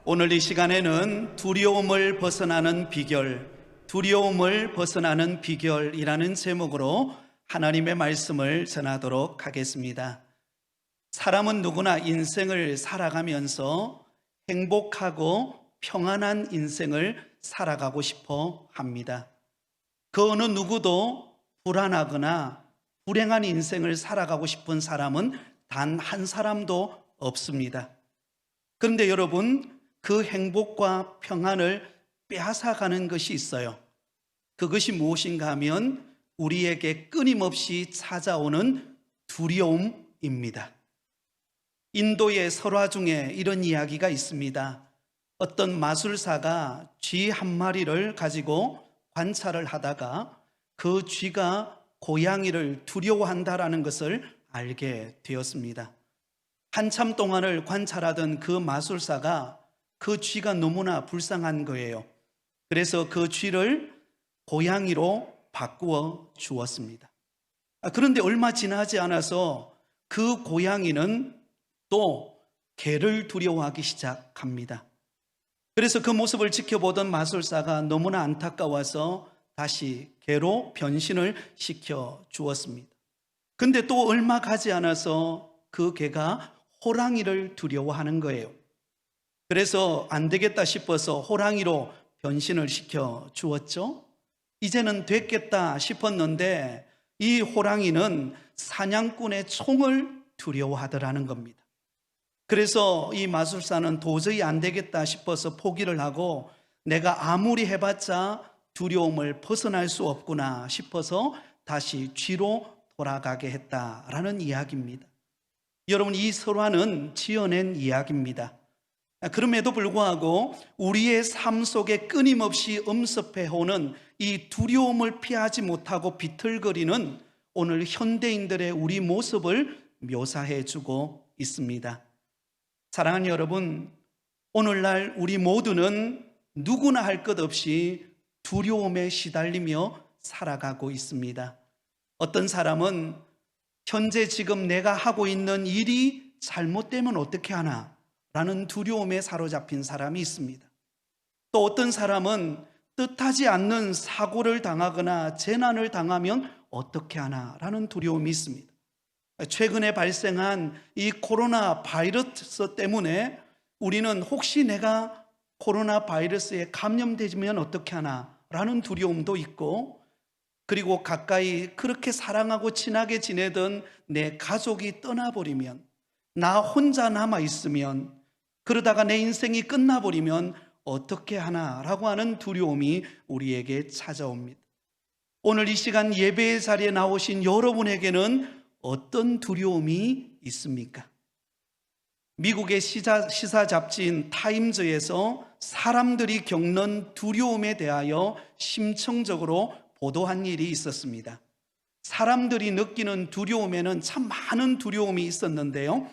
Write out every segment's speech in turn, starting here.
오늘 이 시간에는 두려움을 벗어나는 비결이라는 제목으로 하나님의 말씀을 전하도록 하겠습니다. 사람은 누구나 인생을 살아가면서 행복하고 평안한 인생을 살아가고 싶어 합니다. 그 어느 누구도 불안하거나 불행한 인생을 살아가고 싶은 사람은 단 한 사람도 없습니다. 그런데 여러분, 그 행복과 평안을 빼앗아가는 것이 있어요. 그것이 무엇인가 하면 우리에게 끊임없이 찾아오는 두려움입니다. 인도의 설화 중에 이런 이야기가 있습니다. 어떤 마술사가 쥐 한 마리를 가지고 관찰을 하다가 그 쥐가 고양이를 두려워한다라는 것을 알게 되었습니다. 한참 동안을 관찰하던 그 마술사가 그 쥐가 너무나 불쌍한 거예요. 그래서 그 쥐를 고양이로 바꾸어 주었습니다. 그런데 얼마 지나지 않아서 그 고양이는 또 개를 두려워하기 시작합니다. 그래서 그 모습을 지켜보던 마술사가 너무나 안타까워서 다시 개로 변신을 시켜 주었습니다. 근데 또 얼마 가지 않아서 그 개가 호랑이를 두려워하는 거예요. 그래서 안 되겠다 싶어서 호랑이로 변신을 시켜 주었죠. 이제는 됐겠다 싶었는데 이 호랑이는 사냥꾼의 총을 두려워하더라는 겁니다. 그래서 이 마술사는 도저히 안 되겠다 싶어서 포기를 하고 내가 아무리 해봤자 두려움을 벗어날 수 없구나 싶어서 다시 쥐로 돌아가게 했다라는 이야기입니다. 여러분, 이 설화는 지어낸 이야기입니다. 그럼에도 불구하고 우리의 삶 속에 끊임없이 엄습해오는 이 두려움을 피하지 못하고 비틀거리는 오늘 현대인들의 우리 모습을 묘사해주고 있습니다. 사랑하는 여러분, 오늘날 우리 모두는 누구나 할 것 없이 두려움에 시달리며 살아가고 있습니다. 어떤 사람은 현재 지금 내가 하고 있는 일이 잘못되면 어떻게 하나? 라는 두려움에 사로잡힌 사람이 있습니다. 또 어떤 사람은 뜻하지 않는 사고를 당하거나 재난을 당하면 어떻게 하나? 라는 두려움이 있습니다. 최근에 발생한 이 코로나 바이러스 때문에 우리는 혹시 내가 코로나 바이러스에 감염되면 어떻게 하나? 라는 두려움도 있고, 그리고 가까이 그렇게 사랑하고 친하게 지내던 내 가족이 떠나버리면, 나 혼자 남아있으면, 그러다가 내 인생이 끝나버리면 어떻게 하나라고 하는 두려움이 우리에게 찾아옵니다. 오늘 이 시간 예배의 자리에 나오신 여러분에게는 어떤 두려움이 있습니까? 미국의 시사 잡지인 타임즈에서 사람들이 겪는 두려움에 대하여 심층적으로 보도한 일이 있었습니다. 사람들이 느끼는 두려움에는 참 많은 두려움이 있었는데요,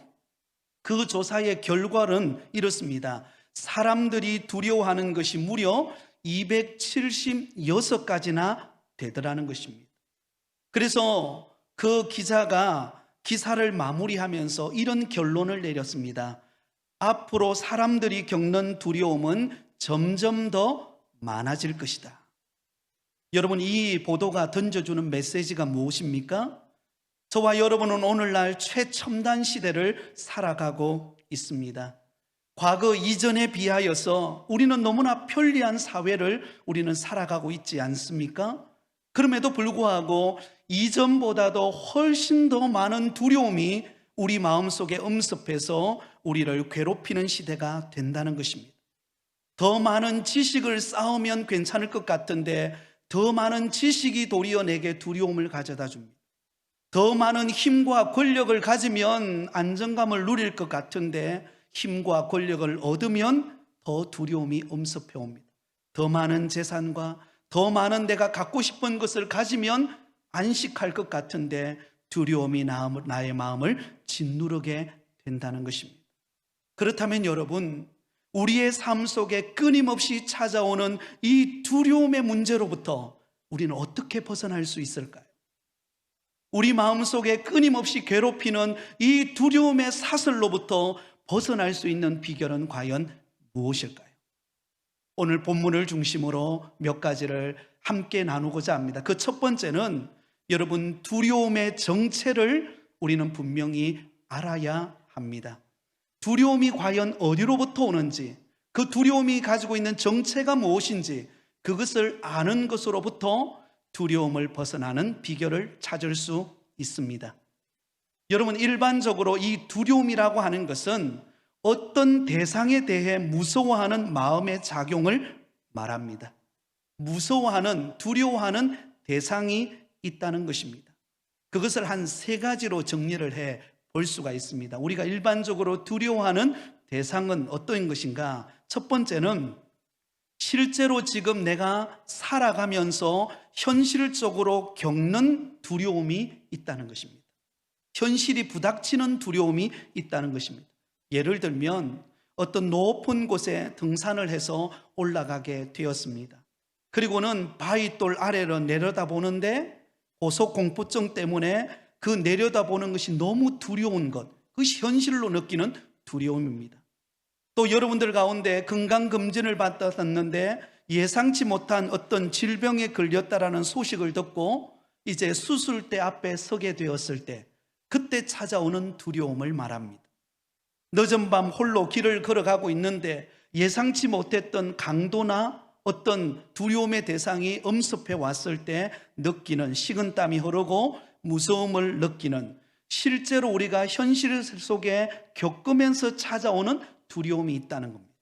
그 조사의 결과는 이렇습니다. 사람들이 두려워하는 것이 무려 276가지나 되더라는 것입니다. 그래서 그 기자가 기사를 마무리하면서 이런 결론을 내렸습니다. 앞으로 사람들이 겪는 두려움은 점점 더 많아질 것이다. 여러분, 이 보도가 던져주는 메시지가 무엇입니까? 저와 여러분은 오늘날 최첨단 시대를 살아가고 있습니다. 과거 이전에 비하여서 우리는 너무나 편리한 사회를 우리는 살아가고 있지 않습니까? 그럼에도 불구하고 이전보다도 훨씬 더 많은 두려움이 우리 마음속에 엄습해서 우리를 괴롭히는 시대가 된다는 것입니다. 더 많은 지식을 쌓으면 괜찮을 것 같은데 더 많은 지식이 도리어 내게 두려움을 가져다 줍니다. 더 많은 힘과 권력을 가지면 안정감을 누릴 것 같은데 힘과 권력을 얻으면 더 두려움이 엄습해 옵니다. 더 많은 재산과 더 많은 내가 갖고 싶은 것을 가지면 안식할 것 같은데 두려움이 나의 마음을 짓누르게 된다는 것입니다. 그렇다면 여러분, 우리의 삶 속에 끊임없이 찾아오는 이 두려움의 문제로부터 우리는 어떻게 벗어날 수 있을까요? 우리 마음속에 끊임없이 괴롭히는 이 두려움의 사슬로부터 벗어날 수 있는 비결은 과연 무엇일까요? 오늘 본문을 중심으로 몇 가지를 함께 나누고자 합니다. 그 첫 번째는 여러분, 두려움의 정체를 우리는 분명히 알아야 합니다. 두려움이 과연 어디로부터 오는지, 그 두려움이 가지고 있는 정체가 무엇인지, 그것을 아는 것으로부터 두려움을 벗어나는 비결을 찾을 수 있습니다. 여러분, 일반적으로 이 두려움이라고 하는 것은 어떤 대상에 대해 무서워하는 마음의 작용을 말합니다. 무서워하는, 두려워하는 대상이 있다는 것입니다. 그것을 한 세 가지로 정리를 해 볼 수가 있습니다. 우리가 일반적으로 두려워하는 대상은 어떤 것인가? 첫 번째는 실제로 지금 내가 살아가면서 현실적으로 겪는 두려움이 있다는 것입니다. 현실이 부닥치는 두려움이 있다는 것입니다. 예를 들면 어떤 높은 곳에 등산을 해서 올라가게 되었습니다. 그리고는 바위돌 아래로 내려다보는데 고소공포증 때문에 그 내려다보는 것이 너무 두려운 것, 그것이 현실로 느끼는 두려움입니다. 또 여러분들 가운데 건강검진을 받았는데 예상치 못한 어떤 질병에 걸렸다라는 소식을 듣고 이제 수술대 앞에 서게 되었을 때 그때 찾아오는 두려움을 말합니다. 늦은 밤 홀로 길을 걸어가고 있는데 예상치 못했던 강도나 어떤 두려움의 대상이 엄습해 왔을 때 느끼는 식은땀이 흐르고 무서움을 느끼는, 실제로 우리가 현실 속에 겪으면서 찾아오는 두려움이 있다는 겁니다.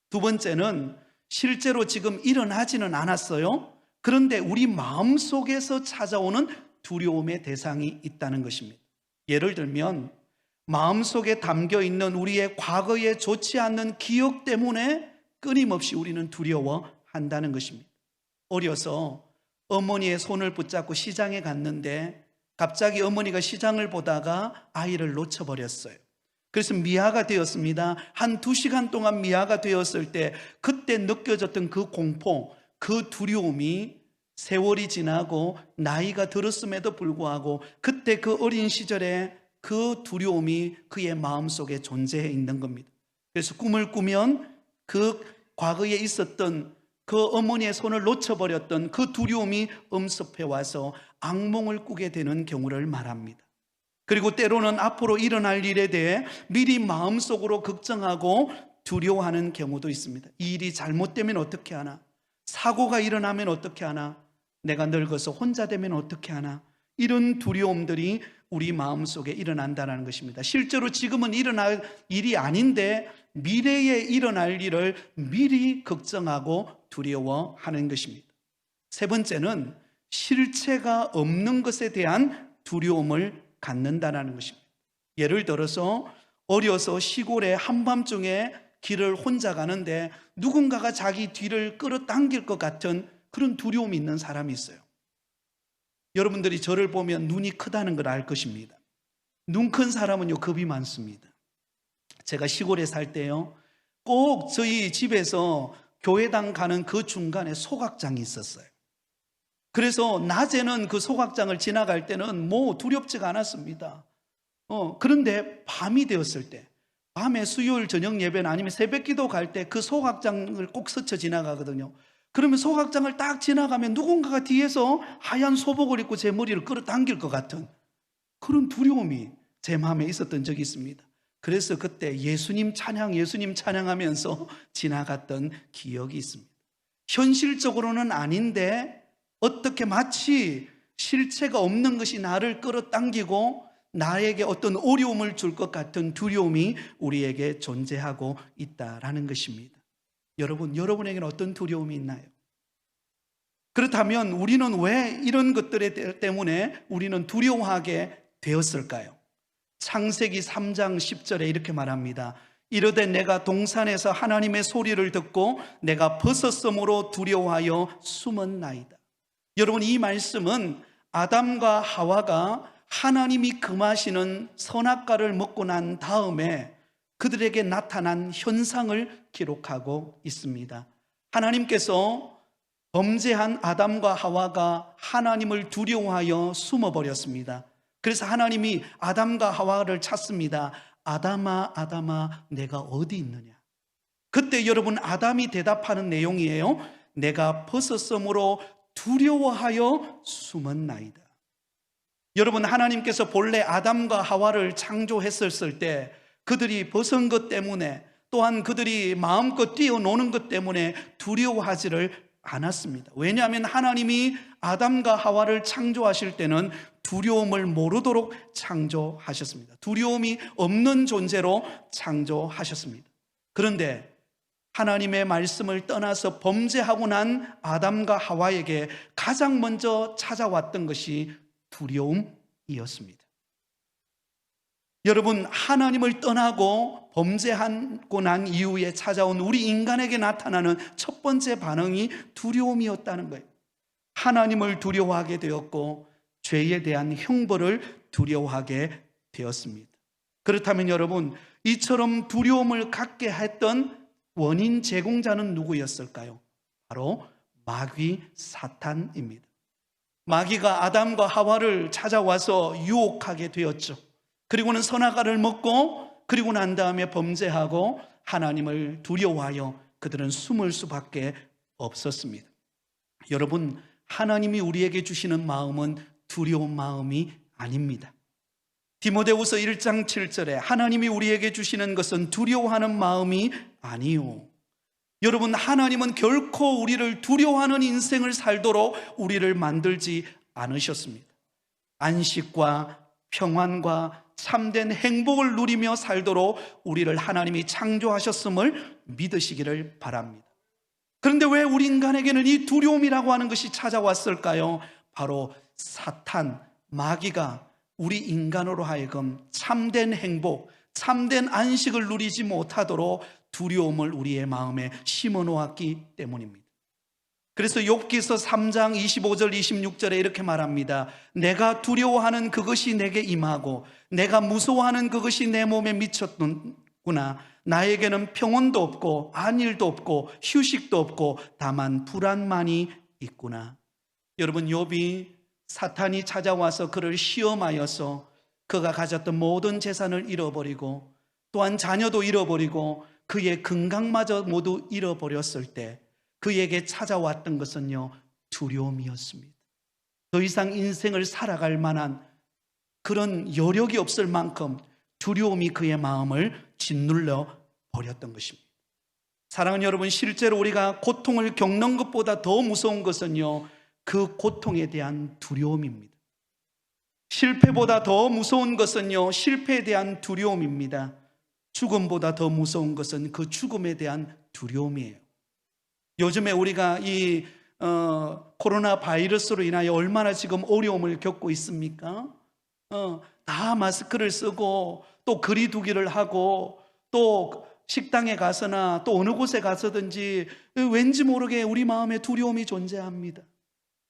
두 번째는 실제로 지금 일어나지는 않았어요. 그런데 우리 마음속에서 찾아오는 두려움의 대상이 있다는 것입니다. 예를 들면 마음속에 담겨있는 우리의 과거에 좋지 않는 기억 때문에 끊임없이 우리는 두려워한다는 것입니다. 어려서 어머니의 손을 붙잡고 시장에 갔는데 갑자기 어머니가 시장을 보다가 아이를 놓쳐버렸어요. 그래서 미아가 되었습니다. 한 2시간 동안 미아가 되었을 때 그때 느껴졌던 그 공포, 그 두려움이 세월이 지나고 나이가 들었음에도 불구하고 그때 그 어린 시절에 그 두려움이 그의 마음속에 존재해 있는 겁니다. 그래서 꿈을 꾸면 그 과거에 있었던 그 어머니의 손을 놓쳐버렸던 그 두려움이 엄습해 와서 악몽을 꾸게 되는 경우를 말합니다. 그리고 때로는 앞으로 일어날 일에 대해 미리 마음속으로 걱정하고 두려워하는 경우도 있습니다. 이 일이 잘못되면 어떻게 하나? 사고가 일어나면 어떻게 하나? 내가 늙어서 혼자 되면 어떻게 하나? 이런 두려움들이 우리 마음속에 일어난다는 것입니다. 실제로 지금은 일어날 일이 아닌데 미래에 일어날 일을 미리 걱정하고 두려워하는 것입니다. 세 번째는 실체가 없는 것에 대한 두려움을 갖는다는 것입니다. 예를 들어서 어려서 시골에 한밤중에 길을 혼자 가는데 누군가가 자기 뒤를 끌어당길 것 같은 그런 두려움이 있는 사람이 있어요. 여러분들이 저를 보면 눈이 크다는 걸 알 것입니다. 눈 큰 사람은요, 겁이 많습니다. 제가 시골에 살 때요, 꼭 저희 집에서 교회당 가는 그 중간에 소각장이 있었어요. 그래서 낮에는 그 소각장을 지나갈 때는 뭐 두렵지가 않았습니다. 그런데 밤이 되었을 때, 밤에 수요일 저녁 예배나 아니면 새벽 기도 갈 때 그 소각장을 꼭 스쳐 지나가거든요. 그러면 소각장을 딱 지나가면 누군가가 뒤에서 하얀 소복을 입고 제 머리를 끌어당길 것 같은 그런 두려움이 제 마음에 있었던 적이 있습니다. 그래서 그때 예수님 찬양하면서 지나갔던 기억이 있습니다. 현실적으로는 아닌데 어떻게 마치 실체가 없는 것이 나를 끌어당기고 나에게 어떤 어려움을 줄 것 같은 두려움이 우리에게 존재하고 있다라는 것입니다. 여러분에게는 어떤 두려움이 있나요? 그렇다면 우리는 왜 이런 것들 때문에 우리는 두려워하게 되었을까요? 창세기 3장 10절에 이렇게 말합니다. 이르되 내가 동산에서 하나님의 소리를 듣고 내가 벗었으므로 두려워하여 숨었나이다. 여러분, 이 말씀은 아담과 하와가 하나님이 금하시는 선악과를 먹고 난 다음에 그들에게 나타난 현상을 기록하고 있습니다. 하나님께서 범죄한 아담과 하와가 하나님을 두려워하여 숨어버렸습니다. 그래서 하나님이 아담과 하와를 찾습니다. 아담아, 아담아, 내가 어디 있느냐? 그때 여러분 아담이 대답하는 내용이에요. 내가 벗었으므로 두려워하여 숨었나이다. 여러분, 하나님께서 본래 아담과 하와를 창조했었을 때 그들이 벗은 것 때문에, 또한 그들이 마음껏 뛰어노는 것 때문에 두려워하지를 않았습니다. 왜냐하면 하나님이 아담과 하와를 창조하실 때는 두려움을 모르도록 창조하셨습니다. 두려움이 없는 존재로 창조하셨습니다. 그런데 하나님의 말씀을 떠나서 범죄하고 난 아담과 하와에게 가장 먼저 찾아왔던 것이 두려움이었습니다. 여러분, 하나님을 떠나고 범죄하고 난 이후에 찾아온 우리 인간에게 나타나는 첫 번째 반응이 두려움이었다는 거예요. 하나님을 두려워하게 되었고 죄에 대한 형벌을 두려워하게 되었습니다. 그렇다면 여러분, 이처럼 두려움을 갖게 했던 원인 제공자는 누구였을까요? 바로 마귀 사탄입니다. 마귀가 아담과 하와를 찾아와서 유혹하게 되었죠. 그리고는 선악과를 먹고, 그리고 난 다음에 범죄하고 하나님을 두려워하여 그들은 숨을 수밖에 없었습니다. 여러분, 하나님이 우리에게 주시는 마음은 두려운 마음이 아닙니다. 디모데후서 1장 7절에 하나님이 우리에게 주시는 것은 두려워하는 마음이 아니요. 여러분, 하나님은 결코 우리를 두려워하는 인생을 살도록 우리를 만들지 않으셨습니다. 안식과 평안과 참된 행복을 누리며 살도록 우리를 하나님이 창조하셨음을 믿으시기를 바랍니다. 그런데 왜 우리 인간에게는 이 두려움이라고 하는 것이 찾아왔을까요? 바로 사탄, 마귀가 우리 인간으로 하여금 참된 행복, 참된 안식을 누리지 못하도록 두려움을 우리의 마음에 심어 놓았기 때문입니다. 그래서 욥기서 3장 25절 26절에 이렇게 말합니다. 내가 두려워하는 그것이 내게 임하고 내가 무서워하는 그것이 내 몸에 미쳤구나. 나에게는 평온도 없고 안일도 없고 휴식도 없고 다만 불안만이 있구나. 여러분, 욥이 사탄이 찾아와서 그를 시험하여서 그가 가졌던 모든 재산을 잃어버리고 또한 자녀도 잃어버리고 그의 건강마저 모두 잃어버렸을 때 그에게 찾아왔던 것은요, 두려움이었습니다. 더 이상 인생을 살아갈 만한 그런 여력이 없을 만큼 두려움이 그의 마음을 짓눌러 버렸던 것입니다. 사랑하는 여러분, 실제로 우리가 고통을 겪는 것보다 더 무서운 것은요, 그 고통에 대한 두려움입니다. 실패보다 더 무서운 것은요, 실패에 대한 두려움입니다. 죽음보다 더 무서운 것은 그 죽음에 대한 두려움이에요. 요즘에 우리가 이 코로나 바이러스로 인하여 얼마나 지금 어려움을 겪고 있습니까? 다 마스크를 쓰고 또 거리두기를 하고 또 식당에 가서나 또 어느 곳에 가서든지 왠지 모르게 우리 마음에 두려움이 존재합니다.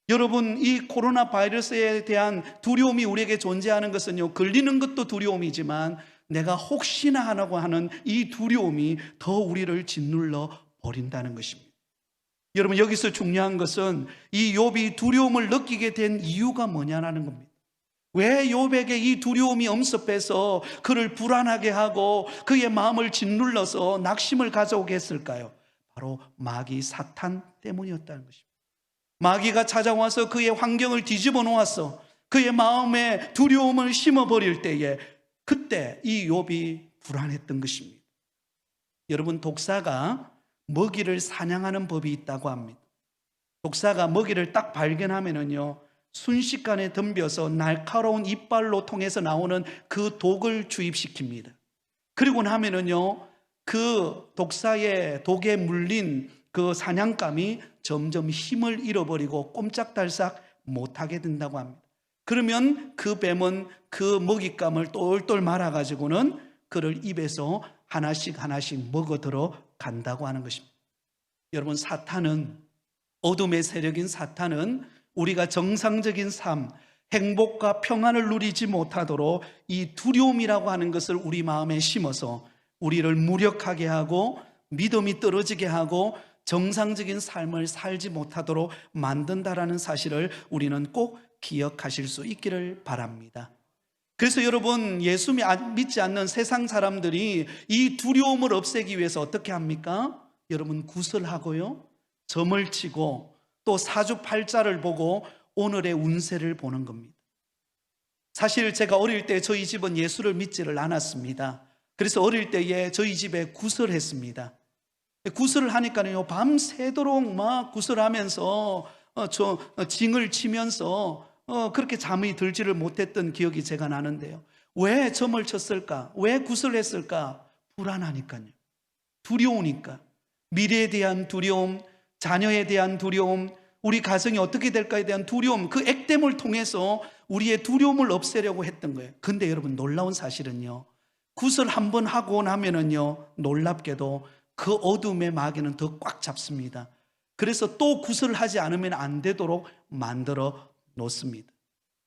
여러분, 이 코로나 바이러스에 대한 두려움이 우리에게 존재하는 것은요, 걸리는 것도 두려움이지만 내가 혹시나 하라고 하는 이 두려움이 더 우리를 짓눌러 버린다는 것입니다. 여러분, 여기서 중요한 것은 이 욥이 두려움을 느끼게 된 이유가 뭐냐라는 겁니다. 왜 욥에게 이 두려움이 엄습해서 그를 불안하게 하고 그의 마음을 짓눌러서 낙심을 가져오게 했을까요? 바로 마귀 사탄 때문이었다는 것입니다. 마귀가 찾아와서 그의 환경을 뒤집어 놓았어 그의 마음에 두려움을 심어버릴 때에 그때 이 욥이 불안했던 것입니다. 여러분, 독사가 먹이를 사냥하는 법이 있다고 합니다. 독사가 먹이를 딱 발견하면은요, 순식간에 덤벼서 날카로운 이빨로 통해서 나오는 그 독을 주입시킵니다. 그리고 나면은요, 그 독사의 독에 물린 그 사냥감이 점점 힘을 잃어버리고 꼼짝달싹 못하게 된다고 합니다. 그러면 그 뱀은 그 먹잇감을 똘똘 말아가지고는 그를 입에서 하나씩 먹어 들어간다고 하는 것입니다. 여러분, 사탄은, 어둠의 세력인 사탄은 우리가 정상적인 삶, 행복과 평안을 누리지 못하도록 이 두려움이라고 하는 것을 우리 마음에 심어서 우리를 무력하게 하고 믿음이 떨어지게 하고 정상적인 삶을 살지 못하도록 만든다라는 사실을 우리는 꼭 기억하실 수 있기를 바랍니다. 그래서 여러분, 예수 믿지 않는 세상 사람들이 이 두려움을 없애기 위해서 어떻게 합니까? 여러분, 구슬하고요, 점을 치고 또 사주팔자를 보고 오늘의 운세를 보는 겁니다. 사실 제가 어릴 때 저희 집은 예수를 믿지를 않았습니다. 그래서 어릴 때에 저희 집에 구슬했습니다. 구슬을 하니까요, 밤새도록 막 구슬하면서 징을 치면서 그렇게 잠이 들지를 못했던 기억이 제가 나는데요. 왜 점을 쳤을까? 왜 구슬했을까? 불안하니까요. 두려우니까. 미래에 대한 두려움, 자녀에 대한 두려움, 우리 가정이 어떻게 될까에 대한 두려움, 그 액땜을 통해서 우리의 두려움을 없애려고 했던 거예요. 근데 여러분, 놀라운 사실은요, 구슬 한번 하고 나면은요, 놀랍게도 그 어둠의 마귀는 더 꽉 잡습니다. 그래서 또 구슬을 하지 않으면 안 되도록 만들어 놓습니다.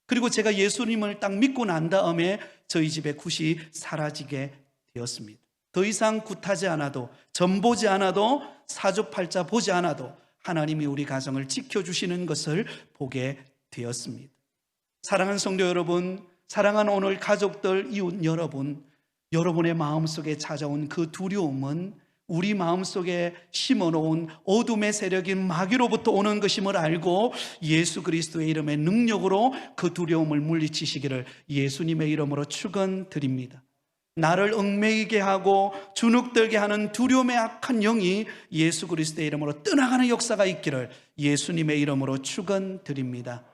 그리고 제가 예수님을 딱 믿고 난 다음에 저희 집에 굿이 사라지게 되었습니다. 더 이상 굿하지 않아도, 점 보지 않아도, 사주팔자 보지 않아도 하나님이 우리 가정을 지켜주시는 것을 보게 되었습니다. 사랑하는 성도 여러분, 사랑하는 오늘 가족들, 이웃 여러분, 여러분의 마음속에 찾아온 그 두려움은 우리 마음속에 심어놓은 어둠의 세력인 마귀로부터 오는 것임을 알고 예수 그리스도의 이름의 능력으로 그 두려움을 물리치시기를 예수님의 이름으로 축원드립니다. 나를 얽매이게 하고 주눅들게 하는 두려움의 악한 영이 예수 그리스도의 이름으로 떠나가는 역사가 있기를 예수님의 이름으로 축원드립니다.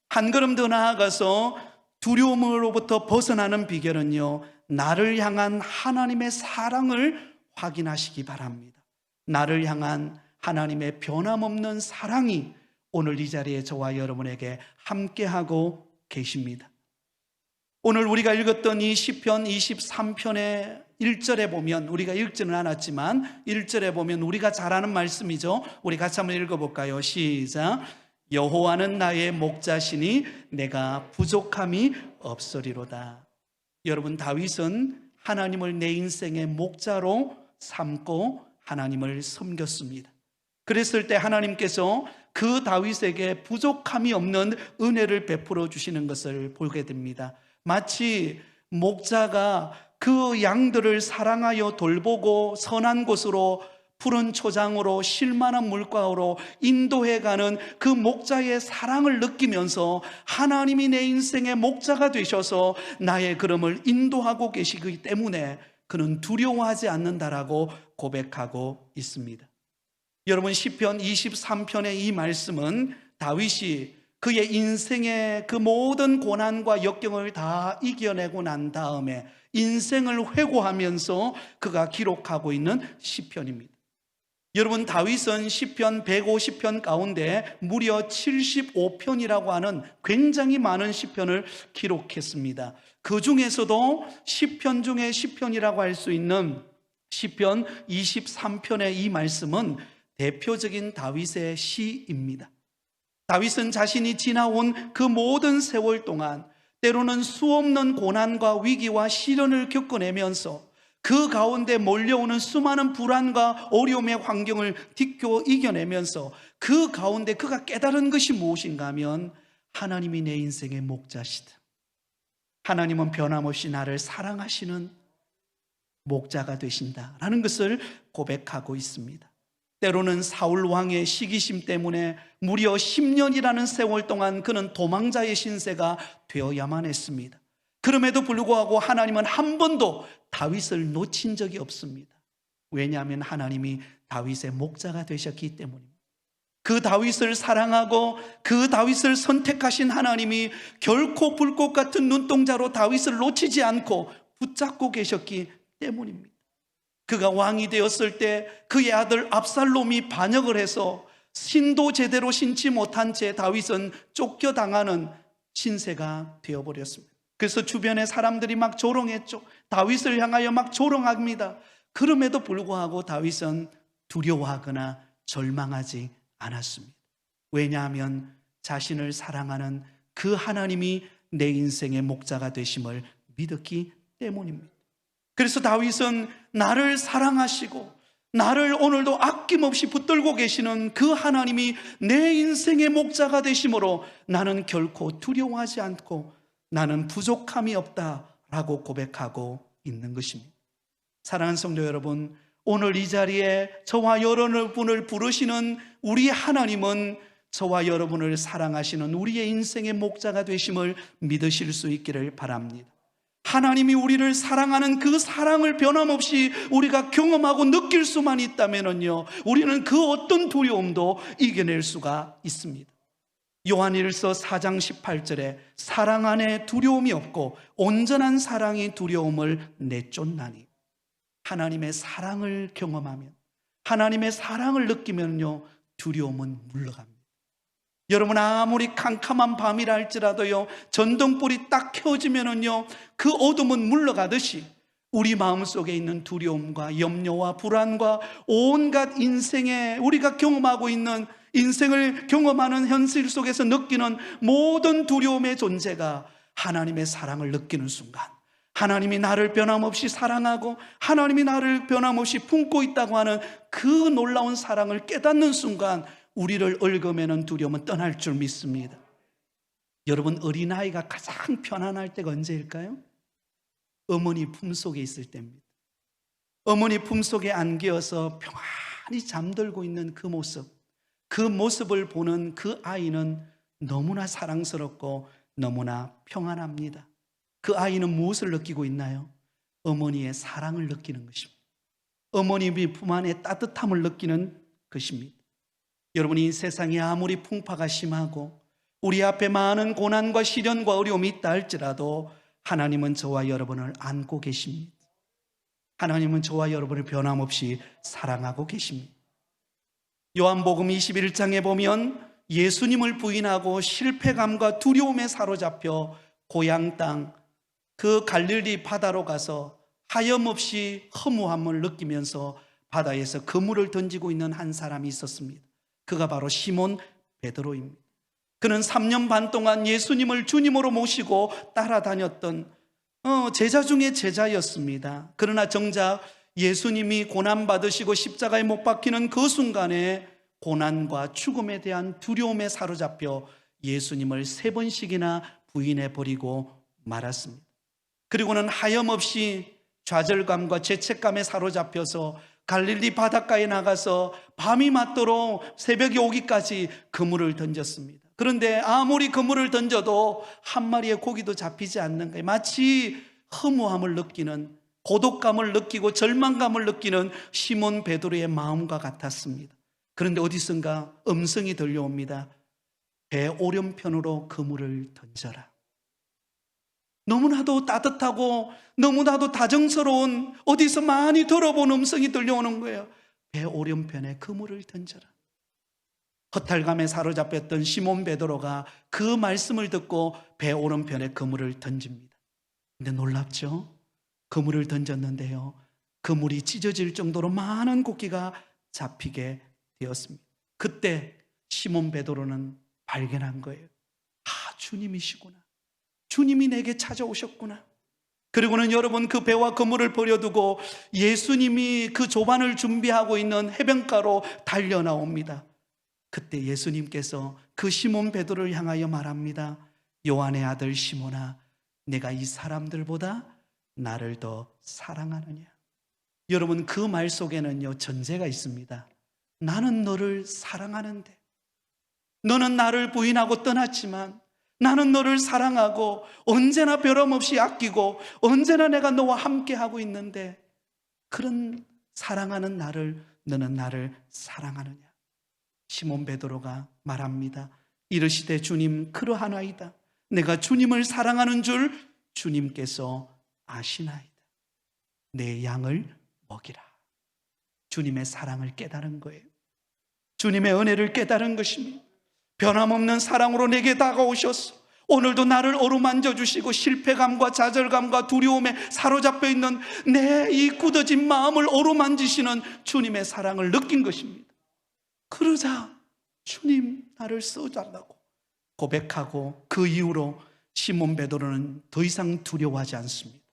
한 걸음 더 나아가서 두려움으로부터 벗어나는 비결은요, 나를 향한 하나님의 사랑을 확인하시기 바랍니다. 나를 향한 하나님의 변함없는 사랑이 오늘 이 자리에 저와 여러분에게 함께하고 계십니다. 오늘 우리가 읽었던 이 시편 23편의 1절에 보면, 우리가 읽지는 않았지만 1절에 보면 우리가 잘 아는 말씀이죠. 우리 같이 한번 읽어볼까요? 시작. 여호와는 나의 목자시니 내가 부족함이 없으리로다. 여러분, 다윗은 하나님을 내 인생의 목자로 삼고 하나님을 섬겼습니다. 그랬을 때 하나님께서 그 다윗에게 부족함이 없는 은혜를 베풀어 주시는 것을 보게 됩니다. 마치 목자가 그 양들을 사랑하여 돌보고 선한 곳으로, 푸른 초장으로, 쉴만한 물가로 인도해가는 그 목자의 사랑을 느끼면서 하나님이 내 인생의 목자가 되셔서 나의 걸음을 인도하고 계시기 때문에 그는 두려워하지 않는다라고 고백하고 있습니다. 여러분, 시편 23편의 이 말씀은 다윗이 그의 인생의 그 모든 고난과 역경을 다 이겨내고 난 다음에 인생을 회고하면서 그가 기록하고 있는 시편입니다. 여러분, 다윗은 시편 150편 가운데 무려 75편이라고 하는 굉장히 많은 시편을 기록했습니다. 그 중에서도 시편 중에 시편이라고 할 수 있는 시편 23편의 이 말씀은 대표적인 다윗의 시입니다. 다윗은 자신이 지나온 그 모든 세월 동안 때로는 수없는 고난과 위기와 시련을 겪어내면서 그 가운데 몰려오는 수많은 불안과 어려움의 환경을 딛고 이겨내면서 그 가운데 그가 깨달은 것이 무엇인가 하면 하나님이 내 인생의 목자시다. 하나님은 변함없이 나를 사랑하시는 목자가 되신다라는 것을 고백하고 있습니다. 때로는 사울 왕의 시기심 때문에 무려 10년이라는 세월 동안 그는 도망자의 신세가 되어야만 했습니다. 그럼에도 불구하고 하나님은 한 번도 다윗을 놓친 적이 없습니다. 왜냐하면 하나님이 다윗의 목자가 되셨기 때문입니다. 그 다윗을 사랑하고 그 다윗을 선택하신 하나님이 결코 불꽃 같은 눈동자로 다윗을 놓치지 않고 붙잡고 계셨기 때문입니다. 그가 왕이 되었을 때 그의 아들 압살롬이 반역을 해서 신도 제대로 신지 못한 채 다윗은 쫓겨당하는 신세가 되어버렸습니다. 그래서 주변의 사람들이 막 조롱했죠. 다윗을 향하여 막 조롱합니다. 그럼에도 불구하고 다윗은 두려워하거나 절망하지 않았습니다. 왜냐하면 자신을 사랑하는 그 하나님이 내 인생의 목자가 되심을 믿었기 때문입니다. 그래서 다윗은 나를 사랑하시고 나를 오늘도 아낌없이 붙들고 계시는 그 하나님이 내 인생의 목자가 되심으로 나는 결코 두려워하지 않고 나는 부족함이 없다라고 고백하고 있는 것입니다. 사랑하는 성도 여러분, 오늘 이 자리에 저와 여러분을 부르시는 우리 하나님은 저와 여러분을 사랑하시는 우리의 인생의 목자가 되심을 믿으실 수 있기를 바랍니다. 하나님이 우리를 사랑하는 그 사랑을 변함없이 우리가 경험하고 느낄 수만 있다면요, 우리는 그 어떤 두려움도 이겨낼 수가 있습니다. 요한일서 4장 18절에 사랑 안에 두려움이 없고 온전한 사랑이 두려움을 내쫓나니, 하나님의 사랑을 경험하면, 하나님의 사랑을 느끼면요, 두려움은 물러갑니다. 여러분, 아무리 캄캄한 밤이라 할지라도요, 전등불이 딱 켜지면은요, 그 어둠은 물러가듯이 우리 마음속에 있는 두려움과 염려와 불안과 온갖 인생에 우리가 경험하고 있는, 인생을 경험하는 현실 속에서 느끼는 모든 두려움의 존재가 하나님의 사랑을 느끼는 순간, 하나님이 나를 변함없이 사랑하고 하나님이 나를 변함없이 품고 있다고 하는 그 놀라운 사랑을 깨닫는 순간 우리를 얽어매는 두려움은 떠날 줄 믿습니다. 여러분, 어린아이가 가장 편안할 때가 언제일까요? 어머니 품속에 있을 때입니다. 어머니 품속에 안겨서 평안히 잠들고 있는 그 모습, 그 모습을 보는 그 아이는 너무나 사랑스럽고 너무나 평안합니다. 그 아이는 무엇을 느끼고 있나요? 어머니의 사랑을 느끼는 것입니다. 어머니 품 안에 따뜻함을 느끼는 것입니다. 여러분, 이 세상에 아무리 풍파가 심하고 우리 앞에 많은 고난과 시련과 어려움이 있다 할지라도 하나님은 저와 여러분을 안고 계십니다. 하나님은 저와 여러분을 변함없이 사랑하고 계십니다. 요한복음 21장에 보면 예수님을 부인하고 실패감과 두려움에 사로잡혀 고향 땅 그 갈릴리 바다로 가서 하염없이 허무함을 느끼면서 바다에서 그물을 던지고 있는 한 사람이 있었습니다. 그가 바로 시몬 베드로입니다. 그는 3년 반 동안 예수님을 주님으로 모시고 따라다녔던 제자 중에 제자였습니다. 그러나 정작 예수님이 고난받으시고 십자가에 못 박히는 그 순간에 고난과 죽음에 대한 두려움에 사로잡혀 예수님을 3번씩이나 부인해버리고 말았습니다. 그리고는 하염없이 좌절감과 죄책감에 사로잡혀서 갈릴리 바닷가에 나가서 밤이 맞도록 새벽이 오기까지 그물을 던졌습니다. 그런데 아무리 그물을 던져도 한 마리의 고기도 잡히지 않는 거예요. 마치 허무함을 느끼는, 고독감을 느끼고 절망감을 느끼는 시몬 베드로의 마음과 같았습니다. 그런데 어디선가 음성이 들려옵니다. 배 오른편으로 그물을 던져라. 너무나도 따뜻하고 너무나도 다정스러운, 어디서 많이 들어본 음성이 들려오는 거예요. 배 오른편에 그물을 던져라. 허탈감에 사로잡혔던 시몬 베드로가 그 말씀을 듣고 배 오른편에 그물을 던집니다. 근데 놀랍죠? 그물을 던졌는데요, 그물이 찢어질 정도로 많은 고기가 잡히게 되었습니다. 그때 시몬 베드로는 발견한 거예요. 주님이시구나. 주님이 내게 찾아오셨구나. 그리고는 여러분, 그 배와 그물을 버려두고 예수님이 그 조반을 준비하고 있는 해변가로 달려 나옵니다. 그때 예수님께서 그 시몬 베드로를 향하여 말합니다. 요한의 아들 시몬아, 내가 이 사람들보다 나를 더 사랑하느냐. 여러분, 그 말 속에는요, 전제가 있습니다. 나는 너를 사랑하는데, 너는 나를 부인하고 떠났지만 나는 너를 사랑하고 언제나 변함없이 아끼고 언제나 내가 너와 함께하고 있는데, 그런 사랑하는 나를, 너는 나를 사랑하느냐. 시몬 베드로가 말합니다. 이르시되 주님, 그러하나이다. 내가 주님을 사랑하는 줄 주님께서 아시나이다. 내 양을 먹이라. 주님의 사랑을 깨달은 거예요. 주님의 은혜를 깨달은 것입니다. 변함없는 사랑으로 내게 다가오셨어. 오늘도 나를 어루만져 주시고 실패감과 좌절감과 두려움에 사로잡혀 있는 내 이 굳어진 마음을 어루만지시는 주님의 사랑을 느낀 것입니다. 그러자 주님, 나를 써달라고 고백하고 그 이후로 시몬 베드로는 더 이상 두려워하지 않습니다.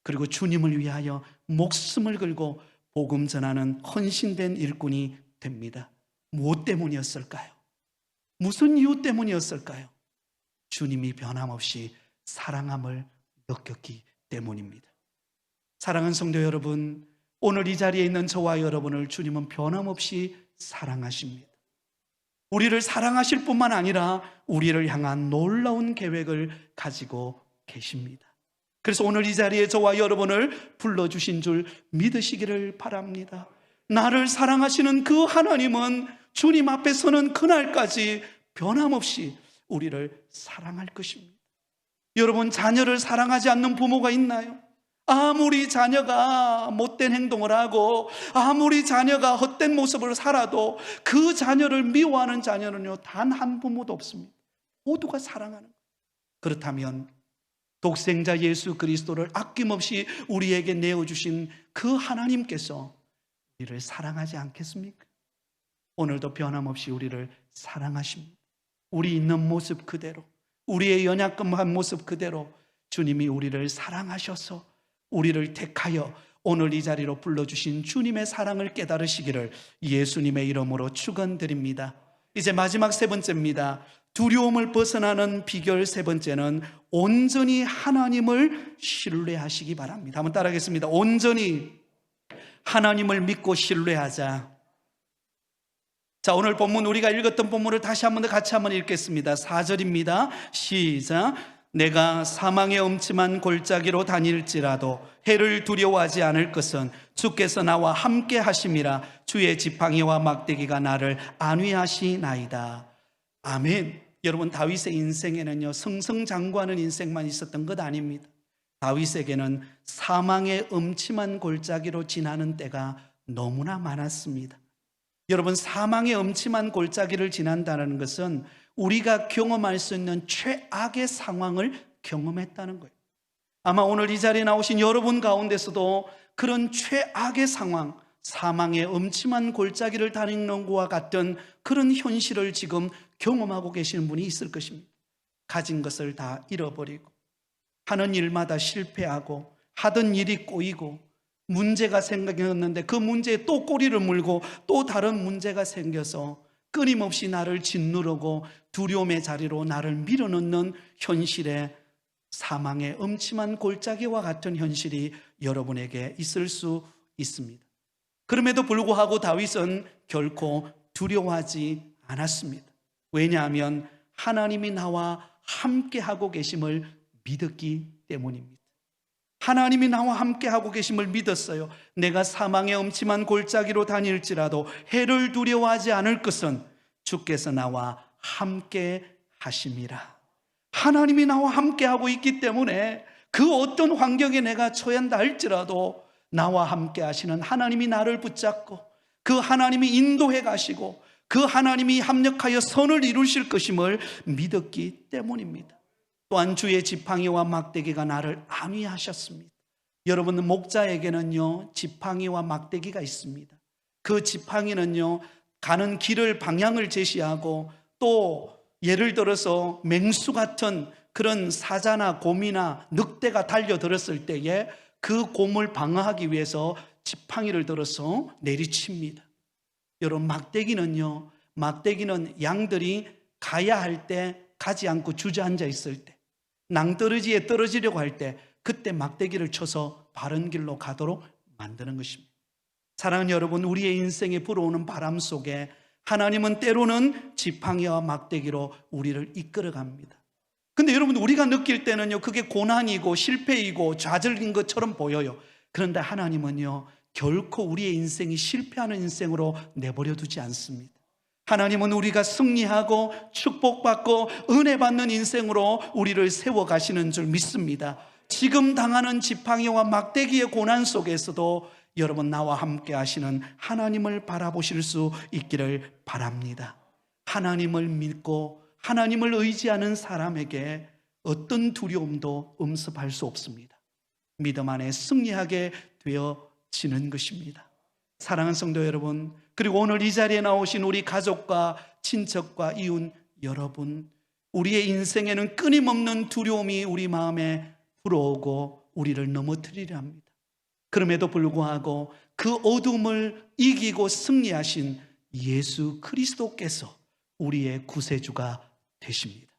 그리고 주님을 위하여 목숨을 걸고 복음 전하는 헌신된 일꾼이 됩니다. 무엇 때문이었을까요? 무슨 이유 때문이었을까요? 주님이 변함없이 사랑함을 느꼈기 때문입니다. 사랑하는 성도 여러분, 오늘 이 자리에 있는 저와 여러분을 주님은 변함없이 사랑하십니다. 우리를 사랑하실 뿐만 아니라 우리를 향한 놀라운 계획을 가지고 계십니다. 그래서 오늘 이 자리에 저와 여러분을 불러주신 줄 믿으시기를 바랍니다. 나를 사랑하시는 그 하나님은 주님 앞에 서는 그날까지 변함없이 우리를 사랑할 것입니다. 여러분, 자녀를 사랑하지 않는 부모가 있나요? 아무리 자녀가 못된 행동을 하고 아무리 자녀가 헛된 모습을 살아도 그 자녀를 미워하는 자녀는요, 단 한 부모도 없습니다. 모두가 사랑하는 거예요. 그렇다면 독생자 예수 그리스도를 아낌없이 우리에게 내어주신 그 하나님께서 우리를 사랑하지 않겠습니까? 오늘도 변함없이 우리를 사랑하십니다. 우리 있는 모습 그대로, 우리의 연약한 모습 그대로 주님이 우리를 사랑하셔서 우리를 택하여 오늘 이 자리로 불러주신 주님의 사랑을 깨달으시기를 예수님의 이름으로 축원드립니다. 이제 마지막 세 번째입니다. 두려움을 벗어나는 비결 세 번째는 온전히 하나님을 신뢰하시기 바랍니다. 한번 따라하겠습니다. 온전히 하나님을 믿고 신뢰하자. 자, 오늘 본문, 우리가 읽었던 본문을 다시 한번 더 같이 한번 읽겠습니다. 4절입니다. 시작. 내가 사망의 엄침한 골짜기로 다닐지라도 해를 두려워하지 않을 것은 주께서 나와 함께 하심이라. 주의 지팡이와 막대기가 나를 안위하시나이다. 아멘. 여러분, 다윗의 인생에는요, 승승장구하는 인생만 있었던 것 아닙니다. 다윗에게는 사망의 엄침한 골짜기로 지나는 때가 너무나 많았습니다. 여러분, 사망의 엄침한 골짜기를 지난다는 것은 우리가 경험할 수 있는 최악의 상황을 경험했다는 거예요. 아마 오늘 이 자리에 나오신 여러분 가운데서도 그런 최악의 상황, 사망의 엄침한 골짜기를 다니는 것과 같은 그런 현실을 지금 경험하고 계시는 분이 있을 것입니다. 가진 것을 다 잃어버리고 하는 일마다 실패하고 하던 일이 꼬이고 문제가 생겼는데 그 문제에 또 꼬리를 물고 또 다른 문제가 생겨서 끊임없이 나를 짓누르고 두려움의 자리로 나를 밀어넣는 현실에 사망의 엄침한 골짜기와 같은 현실이 여러분에게 있을 수 있습니다. 그럼에도 불구하고 다윗은 결코 두려워하지 않았습니다. 왜냐하면 하나님이 나와 함께하고 계심을 믿었기 때문입니다. 하나님이 나와 함께하고 계심을 믿었어요. 내가 사망의 엄침한 골짜기로 다닐지라도 해를 두려워하지 않을 것은 주께서 나와 함께 하심이라. 하나님이 나와 함께하고 있기 때문에 그 어떤 환경에 내가 처한다 할지라도 나와 함께 하시는 하나님이 나를 붙잡고 그 하나님이 인도해 가시고 그 하나님이 합력하여 선을 이루실 것임을 믿었기 때문입니다. 또한 주의 지팡이와 막대기가 나를 안위하셨습니다. 여러분, 목자에게는요, 지팡이와 막대기가 있습니다. 그 지팡이는요, 가는 길을 방향을 제시하고 또 예를 들어서 맹수 같은 그런 사자나 곰이나 늑대가 달려들었을 때에 그 곰을 방어하기 위해서 지팡이를 들어서 내리칩니다. 여러분, 막대기는 양들이 가야 할 때 가지 않고 주저앉아 있을 때, 낭떠러지에 떨어지려고 할 때 그때 막대기를 쳐서 바른 길로 가도록 만드는 것입니다. 사랑하는 여러분, 우리의 인생에 불어오는 바람 속에 하나님은 때로는 지팡이와 막대기로 우리를 이끌어갑니다. 근데 여러분, 우리가 느낄 때는요, 그게 고난이고 실패이고 좌절인 것처럼 보여요. 그런데 하나님은요, 결코 우리의 인생이 실패하는 인생으로 내버려 두지 않습니다. 하나님은 우리가 승리하고 축복받고 은혜 받는 인생으로 우리를 세워가시는 줄 믿습니다. 지금 당하는 지팡이와 막대기의 고난 속에서도 여러분, 나와 함께 하시는 하나님을 바라보실 수 있기를 바랍니다. 하나님을 믿고 하나님을 의지하는 사람에게 어떤 두려움도 음습할 수 없습니다. 믿음 안에 승리하게 되어지는 것입니다. 사랑하는 성도 여러분, 그리고 오늘 이 자리에 나오신 우리 가족과 친척과 이웃 여러분, 우리의 인생에는 끊임없는 두려움이 우리 마음에 불어오고 우리를 넘어뜨리려 합니다. 그럼에도 불구하고 그 어둠을 이기고 승리하신 예수 그리스도께서 우리의 구세주가 되십니다.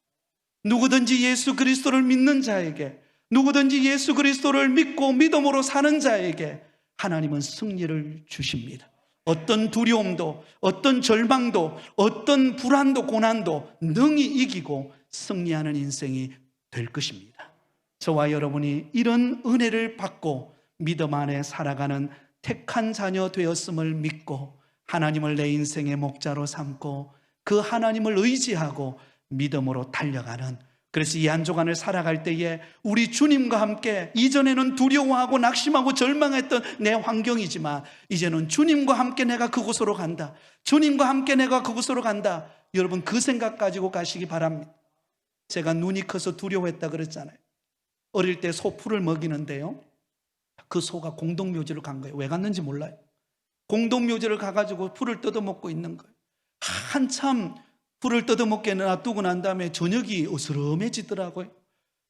누구든지 예수 그리스도를 믿는 자에게, 누구든지 예수 그리스도를 믿고 믿음으로 사는 자에게 하나님은 승리를 주십니다. 어떤 두려움도, 어떤 절망도, 어떤 불안도, 고난도 능히 이기고 승리하는 인생이 될 것입니다. 저와 여러분이 이런 은혜를 받고 믿음 안에 살아가는 택한 자녀 되었음을 믿고 하나님을 내 인생의 목자로 삼고 그 하나님을 의지하고 믿음으로 달려가는, 그래서 이 한 주간을 살아갈 때에 우리 주님과 함께, 이전에는 두려워하고 낙심하고 절망했던 내 환경이지만 이제는 주님과 함께 내가 그곳으로 간다, 주님과 함께 내가 그곳으로 간다. 여러분 그 생각 가지고 가시기 바랍니다. 제가 눈이 커서 두려워했다 그랬잖아요. 어릴 때 소풀을 먹이는데요, 그 소가 공동묘지를 간 거예요. 왜 갔는지 몰라요. 공동묘지를 가가지고 풀을 뜯어먹고 있는 거예요. 한참 풀을 뜯어먹게 놔두고 난 다음에 저녁이 어스름해지더라고요.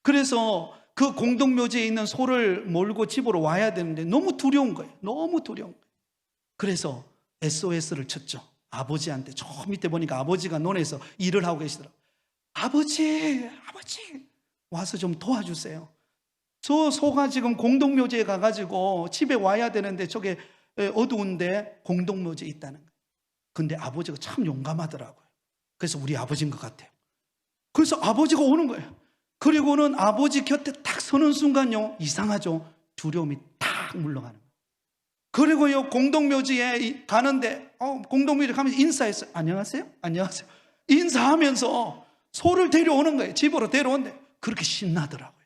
그래서 그 공동묘지에 있는 소를 몰고 집으로 와야 되는데 너무 두려운 거예요. 너무 두려운 거예요. 그래서 SOS를 쳤죠. 아버지한테. 저 밑에 보니까 아버지가 논에서 일을 하고 계시더라고요. 아버지 와서 좀 도와주세요. 저 소가 지금 공동묘지에 가가지고 집에 와야 되는데 저게 어두운데 공동묘지에 있다는 거예요. 근데 아버지가 참 용감하더라고요. 그래서 우리 아버지인 것 같아요. 그래서 아버지가 오는 거예요. 그리고는 아버지 곁에 딱 서는 순간요, 이상하죠? 두려움이 탁 물러가는 거예요. 그리고요, 공동묘지에 가는데 공동묘지에 가면서 인사했어요. 안녕하세요? 안녕하세요. 인사하면서 소를 데려오는 거예요. 집으로 데려오는데 그렇게 신나더라고요.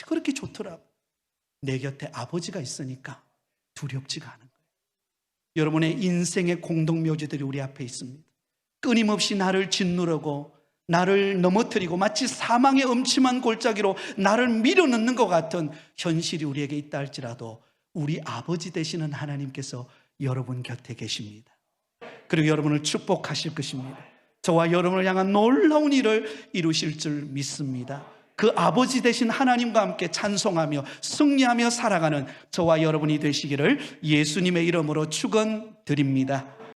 그렇게 좋더라고요. 내 곁에 아버지가 있으니까 두렵지가 않은 거예요. 여러분의 인생의 공동묘지들이 우리 앞에 있습니다. 끊임없이 나를 짓누르고 나를 넘어뜨리고 마치 사망의 음침한 골짜기로 나를 밀어넣는 것 같은 현실이 우리에게 있다 할지라도 우리 아버지 되시는 하나님께서 여러분 곁에 계십니다. 그리고 여러분을 축복하실 것입니다. 저와 여러분을 향한 놀라운 일을 이루실 줄 믿습니다. 그 아버지 되신 하나님과 함께 찬송하며 승리하며 살아가는 저와 여러분이 되시기를 예수님의 이름으로 축원드립니다.